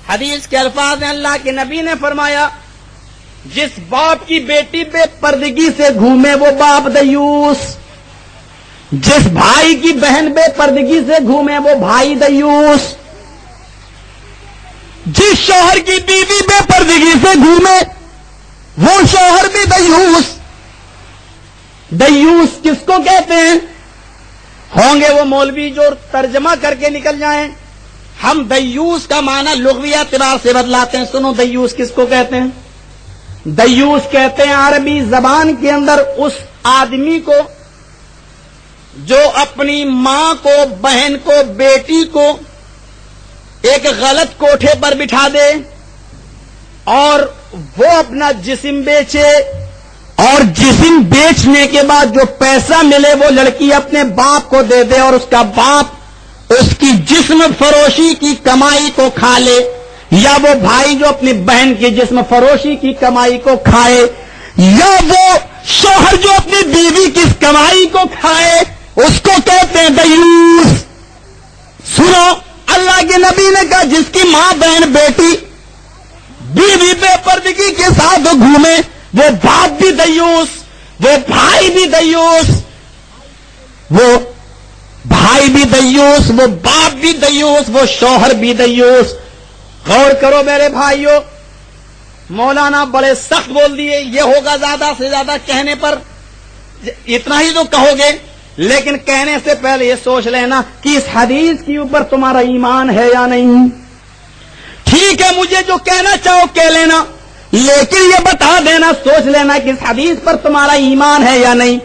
حدیث کے الفاظ ہیں، اللہ کے نبی نے فرمایا جس باپ کی بیٹی بے پردگی سے گھومے وہ باپ دیوس، جس بھائی کی بہن بے پردگی سے گھومے وہ بھائی دیوس، جس شوہر کی بیوی بے پردگی سے گھومے وہ شوہر بھی دیوس۔ دیوس کس کو کہتے ہیں؟ ہوں گے وہ مولوی جو ترجمہ کر کے نکل جائیں۔ ہم دیوس کا معنی لغوی اعتبار سے بدلاتے ہیں۔ سنو دیوس کس کو کہتے ہیں؟ دیوس کہتے ہیں عربی زبان کے اندر اس آدمی کو جو اپنی ماں کو، بہن کو، بیٹی کو ایک غلط کوٹھے پر بٹھا دے اور وہ اپنا جسم بیچے، اور جسم بیچنے کے بعد جو پیسہ ملے وہ لڑکی اپنے باپ کو دے دے اور اس کا باپ اس کی جسم فروشی کی کمائی کو کھا لے، یا وہ بھائی جو اپنی بہن کی جسم فروشی کی کمائی کو کھائے، یا وہ شوہر جو اپنی بیوی کی کمائی کو کھائے، اس کو کہتے ہیں دیوس۔ سنو، اللہ کے نبی نے کہا جس کی ماں، بہن، بیٹی، بیوی بے پردگی کے ساتھ گھومے وہ باپ بھی دیوس، وہ بھائی بھی دیوس، وہ بھائی بھی دیوس، وہ باپ بھی دیوس، وہ شوہر بھی دیوس۔ غور کرو میرے بھائیوں، مولانا بڑے سخت بول دیے، یہ ہوگا زیادہ سے زیادہ کہنے پر اتنا ہی تو کہو گے، لیکن کہنے سے پہلے یہ سوچ لینا کہ اس حدیث کے اوپر تمہارا ایمان ہے یا نہیں۔ ٹھیک ہے، مجھے جو کہنا چاہو کہہ لینا، لیکن یہ بتا دینا، سوچ لینا کہ اس حدیث پر تمہارا ایمان ہے یا نہیں۔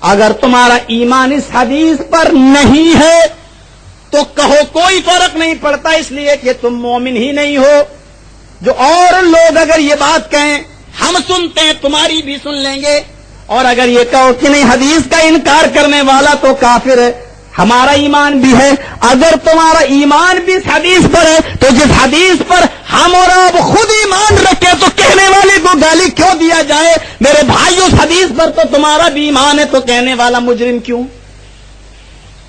اگر تمہارا ایمان اس حدیث پر نہیں ہے تو کہو کوئی فرق نہیں پڑتا، اس لیے کہ تم مومن ہی نہیں ہو۔ جو اور لوگ اگر یہ بات کہیں ہم سنتے ہیں، تمہاری بھی سن لیں گے، اور اگر یہ کہو کہ نہیں حدیث کا انکار کرنے والا تو کافر ہے، ہمارا ایمان بھی ہے۔ اگر تمہارا ایمان بھی اس حدیث پر ہے تو جس حدیث پر ہم اور آپ خود ایمان رکھے تو کہنے والے کو گالی کیوں دیا جائے؟ میرے بھائی، اس حدیث پر تو تمہارا بھی ایمان ہے، تو کہنے والا مجرم کیوں؟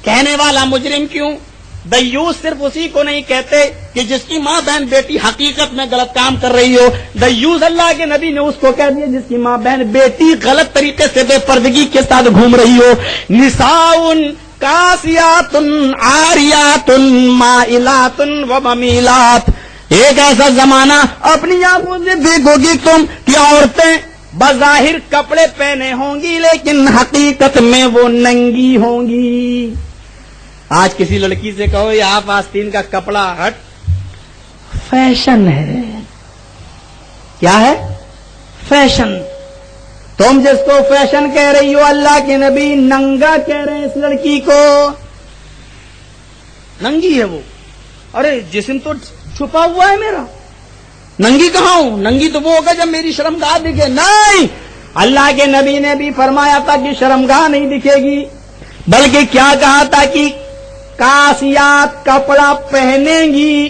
کہنے والا مجرم کیوں؟ دیوس صرف اسی کو نہیں کہتے کہ جس کی ماں، بہن، بیٹی حقیقت میں غلط کام کر رہی ہو۔ دیوس اللہ کے نبی نے اس کو کہہ دیا جس کی ماں، بہن، بیٹی غلط طریقے سے بے پردگی کے ساتھ گھوم رہی ہو۔ نساؤن کاسیات عاریات مائلات و ممیلات، ایک ایسا زمانہ اپنی آنکھوں سے دیکھو گی تم کہ عورتیں بظاہر کپڑے پہنے ہوں گی لیکن حقیقت میں وہ ننگی ہوں گی۔ آج کسی لڑکی سے کہو یہ آپ آستین کا کپڑا ہٹ، فیشن ہے۔ کیا ہے؟ فیشن۔ تم جس کو فیشن کہہ رہی ہو، اللہ کے نبی ننگا کہہ رہے ہیں اس لڑکی کو، ننگی ہے وہ۔ ارے جسم تو چھپا ہوا ہے میرا، ننگی کہاں ہوں؟ ننگی تو وہ ہوگا جب میری شرمگاہ دکھے۔ نہیں، اللہ کے نبی نے بھی فرمایا تھا کہ شرمگاہ نہیں دکھے گی، بلکہ کیا کہا تھا کہ کاسیات، کپڑا پہنیں گی،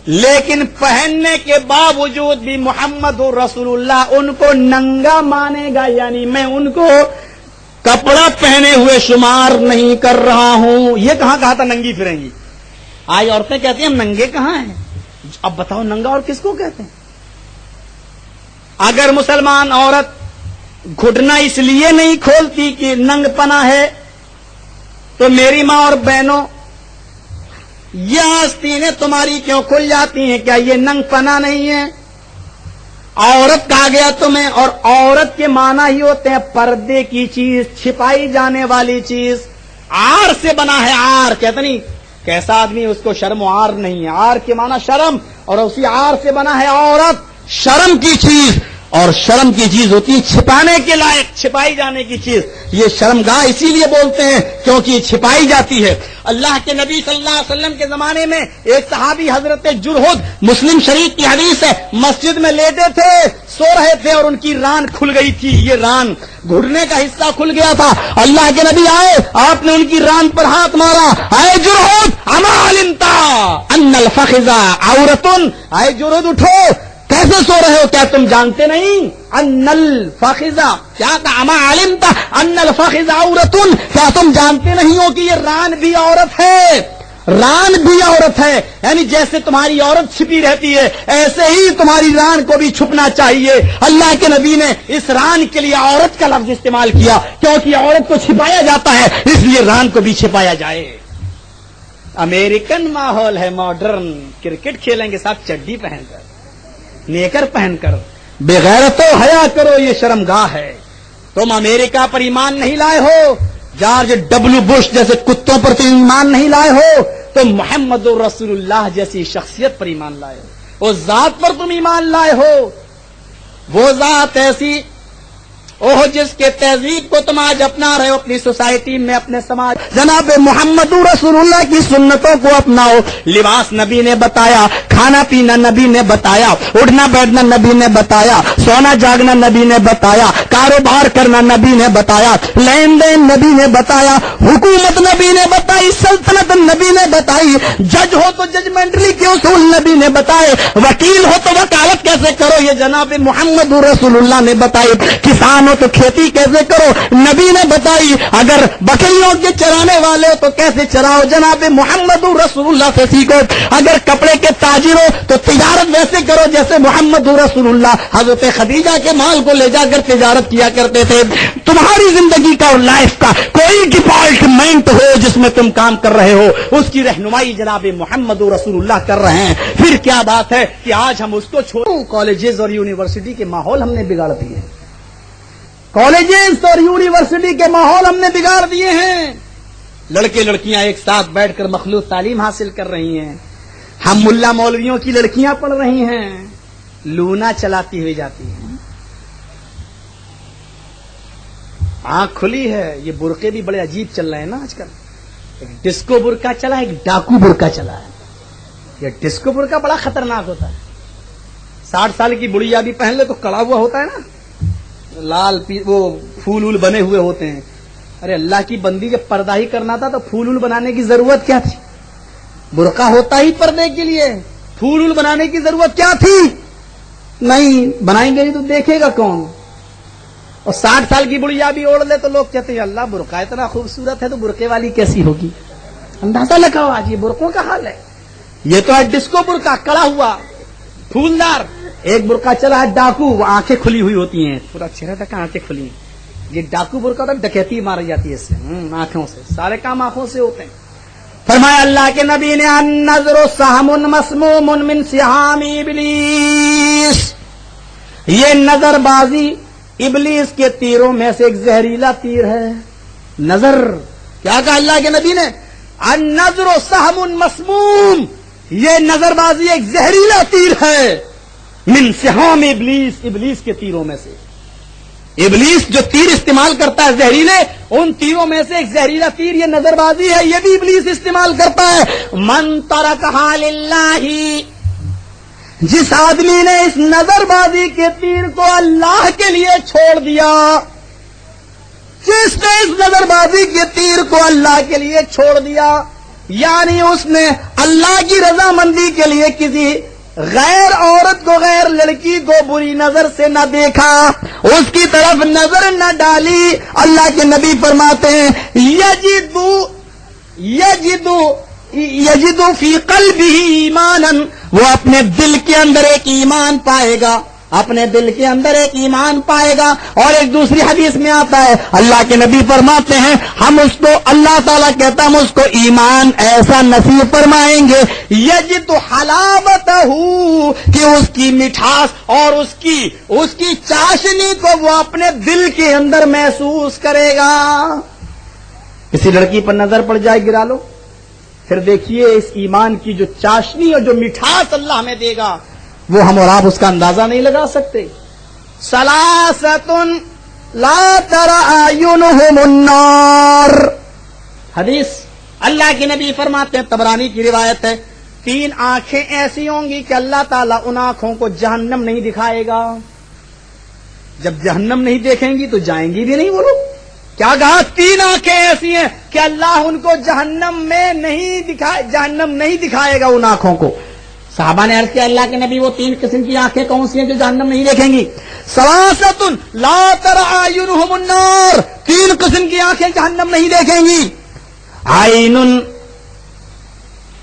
لیکن پہننے کے باوجود بھی محمد رسول اللہ ان کو ننگا مانے گا، یعنی میں ان کو کپڑا پہنے ہوئے شمار نہیں کر رہا ہوں۔ یہ کہاں کہا تھا ننگی پھریں گی؟ آج عورتیں کہتی ہیں ہم ننگے کہاں ہیں؟ اب بتاؤ ننگا اور کس کو کہتے ہیں؟ اگر مسلمان عورت گھٹنا اس لیے نہیں کھولتی کہ ننگ پنا ہے تو میری ماں اور بہنوں، یہ آستینیں تمہاری کیوں کھل جاتی ہیں؟ کیا یہ ننگ پنا نہیں ہے؟ عورت کہا گیا تمہیں، اور عورت کے معنی ہی ہوتے ہیں پردے کی چیز، چھپائی جانے والی چیز۔ عار سے بنا ہے، عار کہتے نہیں کیسا آدمی اس کو شرم و عار نہیں ہے، عار کے معنی شرم، اور اسی عار سے بنا ہے عورت، شرم کی چیز۔ اور شرم کی چیز ہوتی ہے چھپانے کے لائق، چھپائی جانے کی چیز۔ یہ شرمگاہ اسی لیے بولتے ہیں کیونکہ یہ چھپائی جاتی ہے۔ اللہ کے نبی صلی اللہ علیہ وسلم کے زمانے میں ایک صحابی حضرت جرہد، مسلم شریف کی حدیث ہے، مسجد میں لیٹے تھے، سو رہے تھے اور ان کی ران کھل گئی تھی۔ یہ ران، گھٹنے کا حصہ کھل گیا تھا۔ اللہ کے نبی آئے، آپ نے ان کی ران پر ہاتھ مارا، اے جرہد اما علمتا ان الفخذ عورۃ، اے جرہد اٹھو، کیسے سو رہے ہو؟ کیا تم جانتے نہیں؟ ان الفخذ، کیا کہا؟ اما علمتا ان الفخذ عورۃ، کیا تم جانتے نہیں ہو کہ یہ ران بھی عورت ہے؟ ران بھی عورت ہے، یعنی جیسے تمہاری عورت چھپی رہتی ہے ایسے ہی تمہاری ران کو بھی چھپنا چاہیے۔ اللہ کے نبی نے اس ران کے لیے عورت کا لفظ استعمال کیا کیونکہ عورت کو چھپایا جاتا ہے، اس لیے ران کو بھی چھپایا جائے۔ امریکن ماحول ہے، ماڈرن، کرکٹ کھیلیں گے صاحب چڈی پہن کر، نیکر پہن کر، بغیرتو حیا کرو، یہ شرمگاہ ہے۔ تم امریکہ پر ایمان نہیں لائے ہو، جارج ڈبلو بش جیسے کتوں پر تم ایمان نہیں لائے ہو، تو محمد رسول اللہ جیسی شخصیت پر ایمان لائے ہو، اس ذات پر تم ایمان لائے ہو، وہ ذات ایسی اوہ جس کے تہذیب کو تم آج اپنا رہے ہو اپنی سوسائٹی میں، اپنے سماج۔ جناب محمد رسول اللہ کی سنتوں کو اپناؤ، لباس نبی نے بتایا، کھانا پینا نبی نے بتایا، اٹھنا بیٹھنا نبی نے بتایا، سونا جاگنا نبی نے بتایا، کاروبار کرنا نبی نے بتایا، لین دین نبی نے بتایا، حکومت نبی نے بتائی، سلطنت نبی نے بتائی، جج ہو تو ججمنٹری کے اصول نبی نے بتائے، وکیل ہو تو وکالت کیسے کرو یہ جناب محمد رسول اللہ نے بتائی، کسان ہو تو کھیتی کیسے کرو نبی نے بتائی، اگر بکریوں کے چرانے والے ہو تو کیسے چراؤ جناب محمد رسول اللہ سے سیکھو، اگر کپڑے کے تاجر ہو تو تجارت ویسے کرو جیسے محمد رسول اللہ حضرت خدیجہ کے مال کو لے جا کر تجارت کیا کرتے تھے۔ تمہاری زندگی کا اور لائف کا کوئی ڈپارٹمنٹ ہو جس میں تم کام کر رہے ہو، اس کی رہنمائی جناب محمد رسول اللہ کر رہے ہیں۔ پھر کیا بات ہے کہ آج ہم اس کو چھوڑو، کالجز اور یونیورسٹی کے ماحول ہم نے بگاڑ دیے، کالجز اور یونیورسٹی کے ماحول ہم نے بگاڑ دیے ہیں، لڑکے لڑکیاں ایک ساتھ بیٹھ کر مخلوط تعلیم حاصل کر رہی ہیں، ہم ملا مولویوں کی لڑکیاں پڑھ رہی ہیں، لونا چلاتی ہوئی جاتی ہیں، آنکھ کھلی ہے۔ یہ برقعے بھی بڑے عجیب چل رہے ہیں نا آج کل، ایک ڈسکو برقع چلا ہے، ایک ڈاکو برقع چلا ہے۔ یہ ڈسکو برقع بڑا خطرناک ہوتا ہے، 60 سال کی بڑھیا بھی پہن لے تو کڑا ہوا ہوتا ہے نا، لال وہ پھول بنے ہوئے ہوتے ہیں۔ ارے اللہ کی بندی جب پردہ ہی کرنا تھا تو پھول بنانے کی ضرورت کیا تھی؟ برقع ہوتا ہی پردے کے لیے، پھول بنانے کی ضرورت کیا تھی؟ نہیں بنائیں گے تو دیکھے گا کون؟ اور 60 سال کی بڑھیا بھی اوڑھ لے تو لوگ کہتے ہیں اللہ برقع اتنا خوبصورت ہے تو برقعے والی کیسی ہوگی؟ اندازہ لگاؤ آج یہ برقعوں کا حال ہے۔ یہ تو ہے ڈسکو برقع، کڑا ہوا پھولدار، ایک برقع چلا ہے ڈاکو، وہ آنکھیں کھلی ہوئی ہوتی ہیں، پورا چہرہ تک آنکھیں کھلی ہیں۔ یہ ڈاکو برقع تک ڈکیتی ماری جاتی ہے اس سے، آنکھوں سے، سارے کام آنکھوں سے ہوتے ہیں۔ فرمایا اللہ کے نبی نے النظر سہم مسموم من سہام ابلیس، یہ نظر بازی ابلیس کے تیروں میں سے ایک زہریلا تیر ہے۔ نظر کیا کہا اللہ کے نبی نے؟ النظر سہم مسموم، یہ نظر بازی ایک زہریلا تیر ہے، من سہام ابلیس، ابلیس کے تیروں میں سے۔ ابلیس جو تیر استعمال کرتا ہے زہریلے، ان تیروں میں سے ایک زہریلا تیر یہ نظر بازی ہے، یہ بھی ابلیس استعمال کرتا ہے۔ من ترکھا للہ، جس آدمی نے اس نظر بازی کے تیر کو اللہ کے لیے چھوڑ دیا، جس نے اس نظر بازی کے تیر کو اللہ کے لیے چھوڑ دیا، یعنی اس نے اللہ کی رضامندی کے لیے کسی غیر عورت کو، غیر لڑکی کو بری نظر سے نہ دیکھا، اس کی طرف نظر نہ ڈالی، اللہ کے نبی فرماتے ہیں یجدو فی قلبہ ایمانا، وہ اپنے دل کے اندر ایک ایمان پائے گا، اپنے دل کے اندر ایک ایمان پائے گا۔ اور ایک دوسری حدیث میں آتا ہے اللہ کے نبی فرماتے ہیں ہم اس کو، اللہ تعالیٰ کہتا ہے ہم اس کو ایمان ایسا نصیب فرمائیں گے یجد حلاوتہ، کہ اس کی مٹھاس اور اس کی چاشنی کو وہ اپنے دل کے اندر محسوس کرے گا۔ کسی لڑکی پر نظر پڑ جائے گرا لو، پھر دیکھیے اس ایمان کی جو چاشنی اور جو مٹھاس اللہ ہمیں دے گا، وہ ہم اور آپ اس کا اندازہ نہیں لگا سکتے۔ ثلاثۃ لا تری اعینہم النار، حدیث اللہ کے نبی فرماتے ہیں، طبرانی کی روایت ہے، 3 آنکھیں ایسی ہوں گی کہ اللہ تعالیٰ ان آنکھوں کو جہنم نہیں دکھائے گا۔ جب جہنم نہیں دیکھیں گی تو جائیں گی بھی نہیں وہ لوگ۔ کیا کہا؟ 3 آنکھیں ایسی ہیں کہ اللہ ان کو جہنم نہیں دکھائے گا ان آنکھوں کو۔ صحابہ نے عرض کیا اللہ کے نبی وہ 3 قسم کی آنکھیں کون سی ہیں جو جہنم نہیں دیکھیں گی؟ ثلاثۃ لا تری اعینہم النار، 3 قسم کی آنکھیں جہنم نہیں دیکھیں گی۔ عین